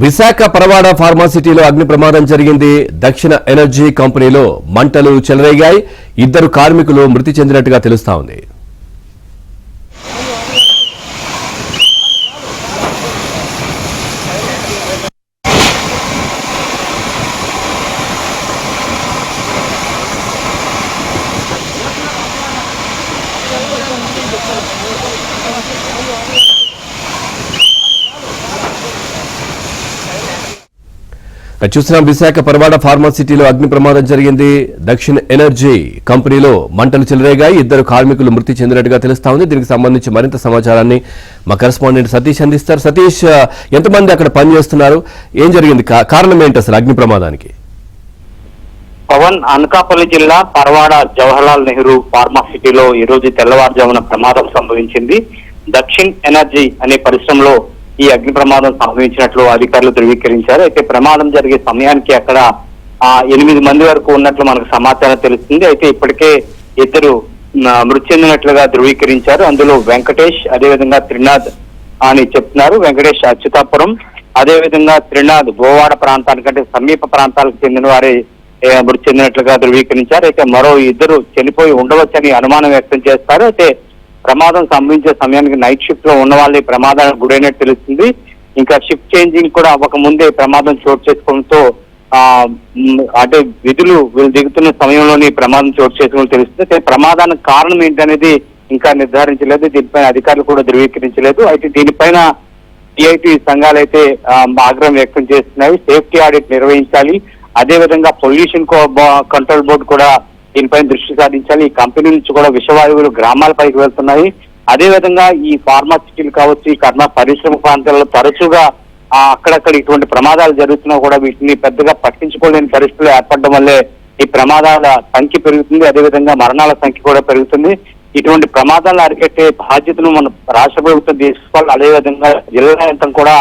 విశాఖ పరవాడ ఫార్మాసిటీలో అగ్ని ప్రమాదం జరిగింది. దక్షిణ ఎనర్జీ కంపెనీలో మంటలు చెలరేగాయి. 2 కార్మికులు మృతి చెందినట్టుగా తెలుస్తా ఉంది. చూస్తున్నాం, విశాఖ పరవాడ ఫార్మాసిటీలో అగ్ని ప్రమాదం జరిగింది. దక్షిణ ఎనర్జీ కంపెనీలో మంటలు చెలరేగాయి. 2 కార్మికులు మృతి చెందినట్టుగా తెలుస్తా ఉంది. దీనికి సంబంధించి మరింత సమాచారాన్ని మా కరెస్పాండెంట్ సతీష్ అందిస్తారు. సతీష్, ఎంతమంది అక్కడ పనిచేస్తున్నారు, ఏం జరిగింది, కారణం ఏంటి అసలు అగ్ని ప్రమాదానికి? పవన్, అనకాపల్లి జిల్లా పరవాడ జవహర్లాల్ నెహ్రూ ఫార్మాసిటీలో ఈ రోజు తెల్లవారుజామున ప్రమాదం సంభవించింది. దక్షిణ్ ఎనర్జీ అనే పరిశ్రమలో ఈ అగ్ని ప్రమాదం సంభవించినట్లు అధికారులు ధృవీకరించారు. అయితే ప్రమాదం జరిగే సమయానికి అక్కడ 8 మంది వరకు ఉన్నట్లు మనకు సమాచారం తెలుస్తుంది. అయితే ఇప్పటికే 2 మృతి చెందినట్లుగా ధృవీకరించారు. అందులో వెంకటేష్, అదేవిధంగా త్రినాథ్ అని చెప్తున్నారు. వెంకటేష్ అచ్యుతాపురం, అదేవిధంగా త్రినాథ్ గోవాడ ప్రాంతానికంటే సమీప ప్రాంతాలకు చెందిన వారే మృతి చెందినట్లుగా ధృవీకరించారు. అయితే మరో 2 చనిపోయి ఉండవచ్చని అనుమానం వ్యక్తం చేస్తారు. అయితే ప్రమాదం సంభవించే సమయానికి నైట్ షిఫ్ట్ లో ఉన్న వాళ్ళే ప్రమాదానికి గురైనట్టు తెలుస్తుంది. ఇంకా షిఫ్ట్ చేంజింగ్ కూడా అవ్వక ముందే ప్రమాదం చోటు చేసుకోవడంతో అంటే విధులు వీళ్ళు దిగుతున్న సమయంలోనే ప్రమాదం చోటు చేసుకోవడం తెలుస్తుంది. అయితే ప్రమాదానికి కారణం ఏంటనేది ఇంకా నిర్ధారించలేదు. దీనిపైన అధికారులు కూడా ధృవీకరించలేదు. అయితే దీనిపైన సిఐటి సంఘాలు అయితే ఆగ్రహం వ్యక్తం చేస్తున్నాయి. సేఫ్టీ ఆడిట్ నిర్వహించాలి, అదేవిధంగా పొల్యూషన్ కంట్రోల్ బోర్డు కూడా దీనిపై దృష్టి సాధించాలి. ఈ కంపెనీ నుంచి కూడా విషవాయువులు గ్రామాలపైకి వెళ్తున్నాయి. అదేవిధంగా ఈ ఫార్మాసిటీలు కావచ్చు, ఈ కర్మ పరిశ్రమ ప్రాంతాల్లో తరచుగా అక్కడక్కడ ఇటువంటి ప్రమాదాలు జరుగుతున్నా కూడా వీటిని పెద్దగా పట్టించుకోలేని పరిస్థితులు ఏర్పడడం వల్లే ఈ ప్రమాదాల సంఖ్య పెరుగుతుంది. అదేవిధంగా మరణాల సంఖ్య కూడా పెరుగుతుంది. ఇటువంటి ప్రమాదాలు అరికట్టే బాధ్యతను మన రాష్ట్ర ప్రభుత్వం తీసుకోవాలి. అదేవిధంగా జిల్లా యంత్రం కూడా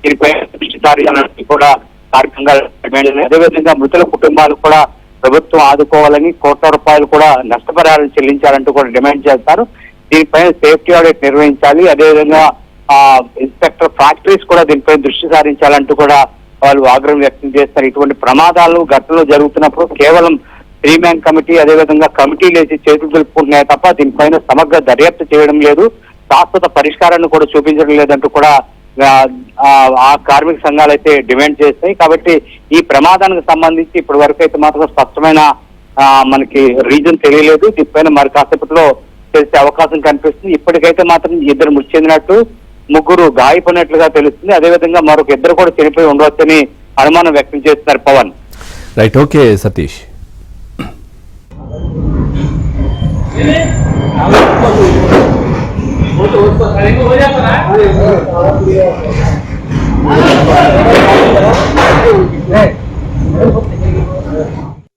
దీనిపై దృష్టి సారించాలని కూడా కార్యక్రమంగా డిమాండ్ చేయాలి. అదేవిధంగా మృతుల కుటుంబాలు కూడా ప్రభుత్వం ఆదుకోవాలని, కోట్ల రూపాయలు కూడా నష్టపరిహారం చెల్లించాలంటూ కూడా డిమాండ్ చేస్తారు. దీనిపైన సేఫ్టీ ఆడిట్ నిర్వహించాలి. అదేవిధంగా ఇన్స్పెక్టర్ ఫ్యాక్టరీస్ కూడా దీనిపై దృష్టి సారించాలంటూ కూడా వాళ్ళు ఆగ్రహం వ్యక్తం చేస్తారు. ఇటువంటి ప్రమాదాలు ఘటనలు జరుగుతున్నప్పుడు కేవలం 3 మ్యాన్ కమిటీ, అదేవిధంగా కమిటీలు వేసి చేతులు దులుపుకుంటున్నాయి తప్ప దీనిపైన సమగ్ర దర్యాప్తు చేయడం లేదు, శాశ్వత పరిష్కారాన్ని కూడా చూపించడం లేదంటూ కూడా ఆ కార్మిక సంఘాలు అయితే డిమాండ్ చేస్తాయి. కాబట్టి ఈ ప్రమాదానికి సంబంధించి ఇప్పటి వరకు అయితే మాత్రం స్పష్టమైన మనకి రీజన్ తెలియలేదు. దీనిపైన మరి కాసేపట్లో తెలిసే అవకాశం కనిపిస్తుంది. ఇప్పటికైతే మాత్రం 2 మృతి చెందినట్టు, 3 గాయపడినట్లుగా తెలుస్తుంది. అదేవిధంగా మరొక 2 కూడా చనిపోయి ఉండవచ్చని అనుమానం వ్యక్తం చేస్తున్నారు. Pavan, right, okay Satish. हो जाता है